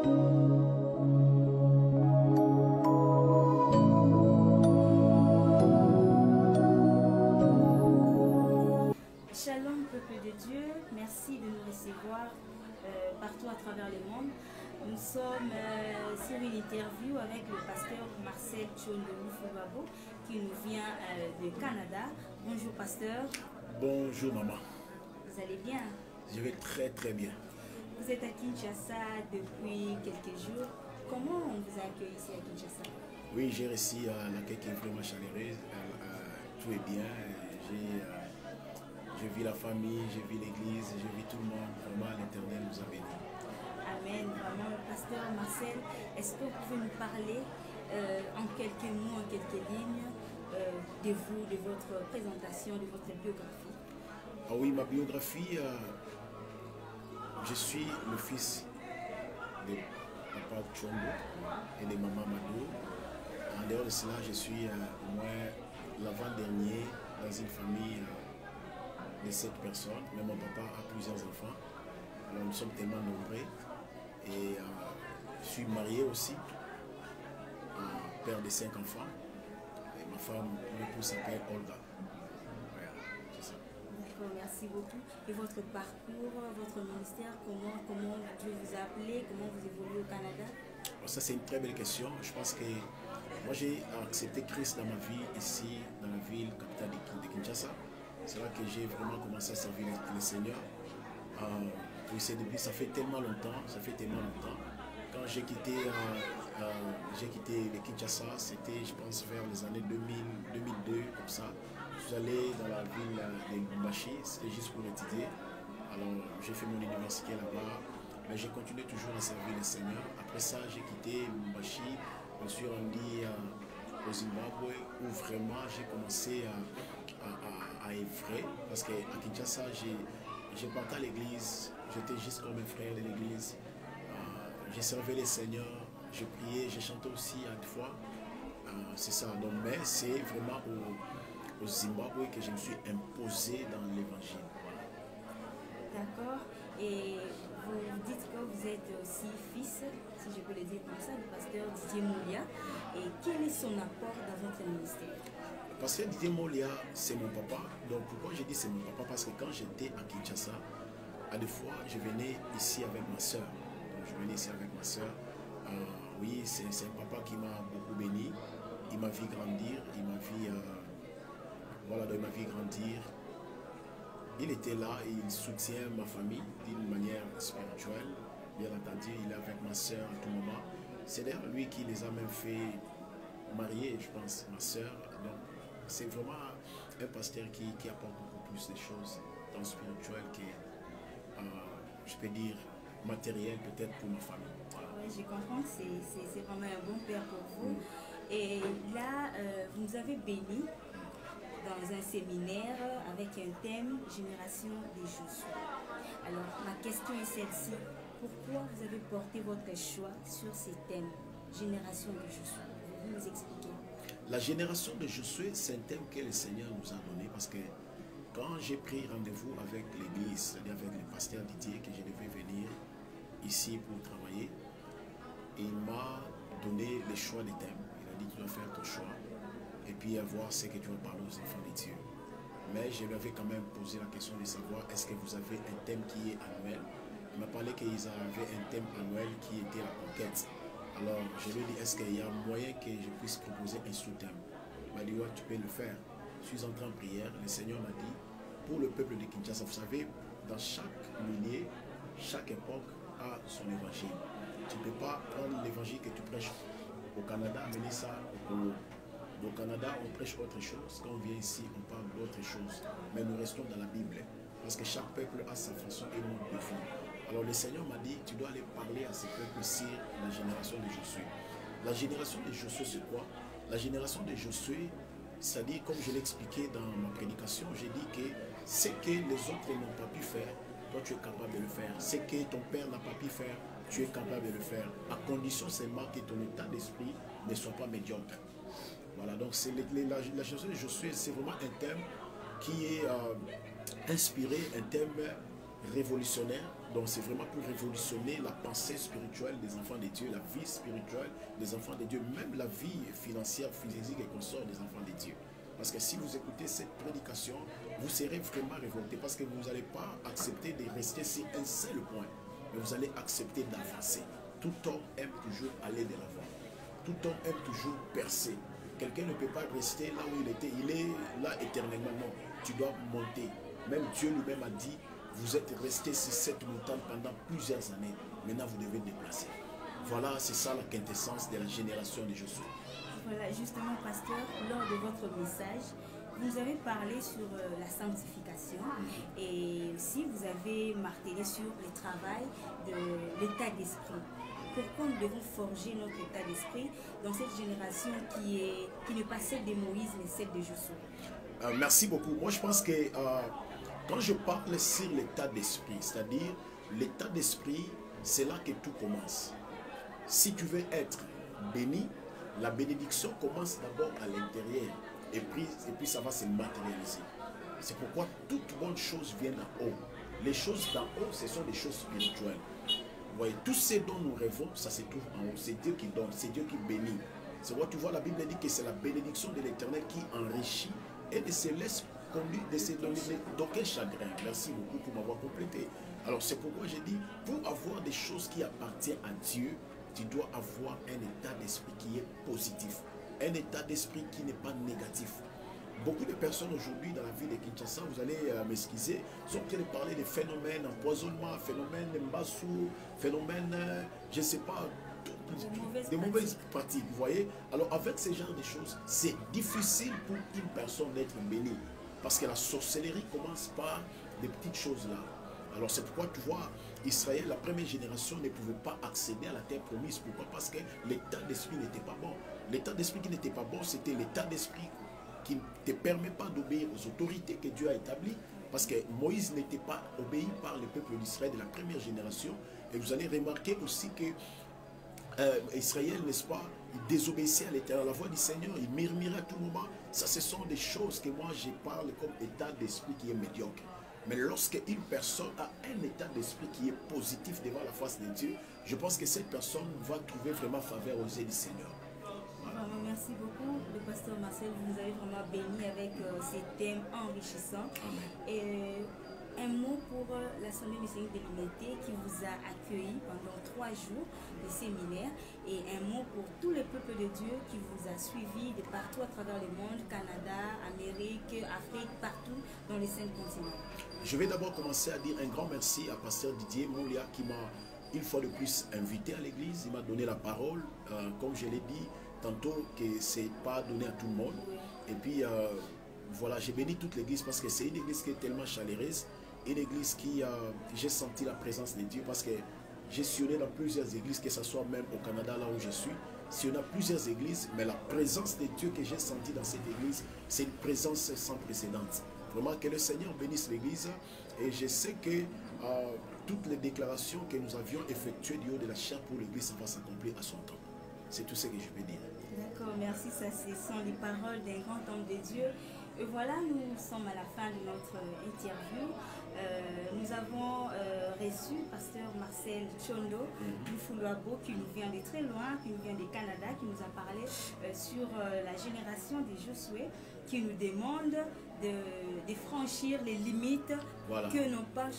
Shalom, peuple de Dieu, merci de nous recevoir partout à travers le monde. Nous sommes sur une interview avec le pasteur Marcel Tchondolou-Foubabo qui nous vient de Canada. Bonjour pasteur. Bonjour maman. Vous allez bien? Je vais très très bien. Vous êtes à Kinshasa depuis quelques jours. Comment on vous a accueilli ici à Kinshasa? Oui, j'ai réussi l'accueil qui est vraiment chaleureux. Tout est bien. J'ai vu la famille, j'ai vu l'église, j'ai vu tout le monde. Vraiment, l'Éternel nous a bénis. Amen. Vraiment, pasteur Marcel, est-ce que vous pouvez nous parler en quelques mots, en quelques lignes de vous, de votre présentation, de votre biographie? Ah oui, ma biographie, je suis le fils de papa Tchombo et de maman Mado. En dehors de cela, je suis moi l'avant-dernier dans une famille de 7 personnes, mais mon papa a plusieurs enfants. Alors nous sommes tellement nombreux et je suis marié aussi, père de 5 enfants. Et ma femme, mon épouse s'appelle Olga. Voilà, c'est ça. D'accord, merci beaucoup. Et votre parcours, votre ministère, comment Dieu vous a appelé, comment vous évoluez au Canada? Alors ça c'est une très belle question. Je pense que moi j'ai accepté Christ dans ma vie ici, dans la ville capitale de Kinshasa. C'est là que j'ai vraiment commencé à servir le Seigneur. Ça fait tellement longtemps, Quand j'ai quitté le Kinshasa, c'était je pense vers les années 2000, 2002, comme ça. Je suis allé dans la ville de Mbashi, c'était juste pour étudier. Alors j'ai fait mon université là-bas, mais j'ai continué toujours à servir le Seigneur. Après ça, j'ai quitté Mbashi, je me suis rendu au Zimbabwe où vraiment j'ai commencé à œuvrer, parce qu'à Kinshasa, j'ai parti à l'église, j'étais juste comme un frère de l'église, j'ai servi le Seigneur, je priais, j'ai chanté aussi à une fois, c'est ça. Donc, mais c'est vraiment au Zimbabwe que je me suis imposé dans l'évangile. D'accord. Et vous dites que vous êtes aussi fils, si je peux le dire comme ça, du pasteur Didier Moulia. Et quel est son apport dans votre ministère? Le pasteur Didier Moulia, c'est mon papa. Donc pourquoi je dis c'est mon papa? Parce que quand j'étais à Kinshasa, à des fois, je venais ici avec ma soeur. Donc je venais ici avec ma soeur. Oui, c'est un papa qui m'a beaucoup béni. Il m'a vu grandir, il m'a vu, voilà, il m'a vu grandir. Il était là et il soutient ma famille d'une manière spirituelle. Bien entendu, il est avec ma soeur à tout moment. C'est d'ailleurs lui qui les a même fait marier, je pense, ma soeur. Donc, c'est vraiment un pasteur qui apporte beaucoup plus de choses dans le spirituel que, je peux dire, matériel peut-être pour ma famille. Voilà. Oui, je comprends que c'est vraiment un bon père pour vous. Et là, vous nous avez bénis dans un séminaire avec un thème Génération des Josué. Alors, ma question est celle-ci. Pourquoi vous avez porté votre choix sur ces thèmes Génération des Josué? Vous nous expliquer. La génération de Josué, c'est un thème que le Seigneur nous a donné parce que quand j'ai pris rendez-vous avec l'église, c'est-à-dire avec le pasteur Didier, que je devais venir ici pour travailler, il m'a donné le choix des thèmes. Il a dit tu dois faire ton choix et puis voir ce que tu vas parler aux enfants de Dieu. Mais je lui avais quand même posé la question de savoir est-ce que vous avez un thème qui est annuel. Il m'a parlé qu'ils avaient un thème annuel qui était la conquête. Alors je lui ai dit est-ce qu'il y a moyen que je puisse proposer un sous-thème. Il m'a dit ouais, tu peux le faire. Je suis entré en prière, le Seigneur m'a dit pour le peuple de Kinshasa, vous savez, dans chaque lignée, chaque époque a son évangile. Tu ne peux pas prendre l'évangile que tu prêches au Canada, amener ça au Canada, on prêche autre chose. Quand on vient ici, on parle d'autre chose. Mais nous restons dans la Bible. Parce que chaque peuple a sa façon et mode de vie. Alors le Seigneur m'a dit, tu dois aller parler à ces peuples sur la génération de Josué. La génération de Josué, c'est quoi? La génération de Josué, c'est-à-dire, comme je l'ai expliqué dans ma prédication, j'ai dit que ce que les autres n'ont pas pu faire, toi tu es capable de le faire. Ce que ton père n'a pas pu faire, tu es capable de le faire. À condition seulement que ton état d'esprit ne soit pas médiocre. Voilà, donc la chanson de Josué, c'est vraiment un thème qui est inspiré, un thème révolutionnaire, Donc c'est vraiment pour révolutionner la pensée spirituelle des enfants de Dieu, la vie spirituelle des enfants de Dieu, même la vie financière, physique et consort des enfants de Dieu. Parce que si vous écoutez cette prédication, vous serez vraiment révolté parce que vous n'allez pas accepter de rester sur un seul point, mais vous allez accepter d'avancer. Tout homme aime toujours aller de l'avant. Tout homme aime toujours percer. Quelqu'un ne peut pas rester là où il était. Il est là éternellement. Non, tu dois monter. Même Dieu lui-même a dit, vous êtes resté sur cette montagne pendant plusieurs années. Maintenant, vous devez déplacer. Voilà, c'est ça la quintessence de la génération de Josué. Voilà, justement, pasteur, lors de votre message, vous avez parlé sur la sanctification et aussi vous avez martelé sur le travail de l'état d'esprit. Pourquoi nous devons forger notre état d'esprit dans cette génération qui n'est pas celle de Moïse, mais celle de Josué? Merci beaucoup. Moi, je pense que quand je parle sur l'état d'esprit, c'est-à-dire l'état d'esprit, c'est là que tout commence. Si tu veux être béni, la bénédiction commence d'abord à l'intérieur et puis ça va se matérialiser. C'est pourquoi toute bonne chose vient d'en haut. Les choses d'en haut, ce sont des choses spirituelles. Vous voyez, tout ce dont nous rêvons, ça se trouve en haut. C'est Dieu qui donne, c'est Dieu qui bénit. C'est pourquoi tu vois, la Bible dit que c'est la bénédiction de l'Éternel qui enrichit et ne se laisse conduire de se donner d'aucun chagrin. Merci beaucoup pour m'avoir complété. Alors c'est pourquoi j'ai dit, pour avoir des choses qui appartiennent à Dieu, tu dois avoir un état d'esprit qui est positif, un état d'esprit qui n'est pas négatif. Beaucoup de personnes aujourd'hui dans la ville de Kinshasa, vous allez m'excuser, sont en train de parler des phénomènes empoisonnement, phénomènes mbassou, phénomènes, je ne sais pas, des mauvaises pratiques, vous voyez. Alors avec ce genre de choses, c'est difficile pour une personne d'être bénie, parce que la sorcellerie commence par des petites choses là. Alors c'est pourquoi tu vois, Israël, la première génération ne pouvait pas accéder à la terre promise. Pourquoi? Parce que l'état d'esprit n'était pas bon. L'état d'esprit qui n'était pas bon, c'était l'état d'esprit qui ne te permet pas d'obéir aux autorités que Dieu a établies. Parce que Moïse n'était pas obéi par le peuple d'Israël de la première génération. Et vous allez remarquer aussi que Israël, n'est-ce pas, il désobéissait à l'Éternel, à la voix du Seigneur, il murmurait à tout moment. Ça, ce sont des choses que moi, je parle comme état d'esprit qui est médiocre. Mais lorsque une personne a un état d'esprit qui est positif devant la face de Dieu, je pense que cette personne va trouver vraiment faveur aux yeux du Seigneur. Voilà. Merci beaucoup, le pasteur Marcel. Vous nous avez vraiment béni avec ces thèmes enrichissants. Amen. Et un mot pour l'Assemblée messianique de l'Unité qui vous a accueilli pendant 3 jours de séminaire, et un mot pour tout le peuple de Dieu qui vous a suivi de partout à travers le monde, Canada, Amérique, Afrique, partout dans les 5 continents. Je vais d'abord commencer à dire un grand merci à pasteur Didier Moulia qui m'a une fois de plus invité à l'église. Il m'a donné la parole, comme je l'ai dit tantôt, que c'est pas donné à tout le monde. Et puis voilà, j'ai béni toute l'église parce que c'est une église qui est tellement chaleureuse, une église qui j'ai senti la présence de Dieu, parce que j'ai sillonné dans plusieurs églises, que ce soit même au Canada là où je suis. Si on a plusieurs églises, mais la présence de Dieu que j'ai sentie dans cette église, c'est une présence sans précédent. Vraiment que le Seigneur bénisse l'église, et je sais que toutes les déclarations que nous avions effectuées du haut de la chair pour l'église, ça va s'accomplir à son temps. C'est tout ce que je peux dire. D'accord, merci. Ça, ce sont les paroles d'un grand homme de Dieu. Et voilà, nous sommes à la fin de notre interview. Nous avons reçu pasteur Marcel Chondo Lufuluabo, qui nous vient de très loin, qui nous vient du Canada, qui nous a parlé sur la génération des Josué, qui nous demande de franchir les limites que n'ont pas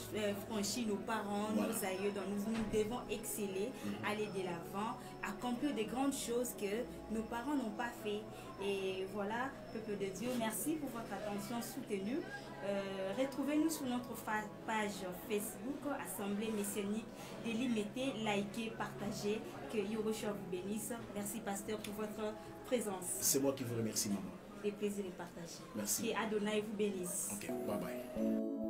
franchi nos parents, nos aïeux. Donc nous devons exceller, aller de l'avant, accomplir de grandes choses que nos parents n'ont pas fait. Et voilà, peuple de Dieu, merci pour votre attention soutenue. Retrouvez-nous sur notre page Facebook, Assemblée messianique de l'Unité. Likez, partagez, que Yahushua vous bénisse. Merci pasteur pour votre présence. C'est moi qui vous remercie, maman. Et plaisir de partager. Merci. Et Adonai vous bénisse. Ok, bye bye.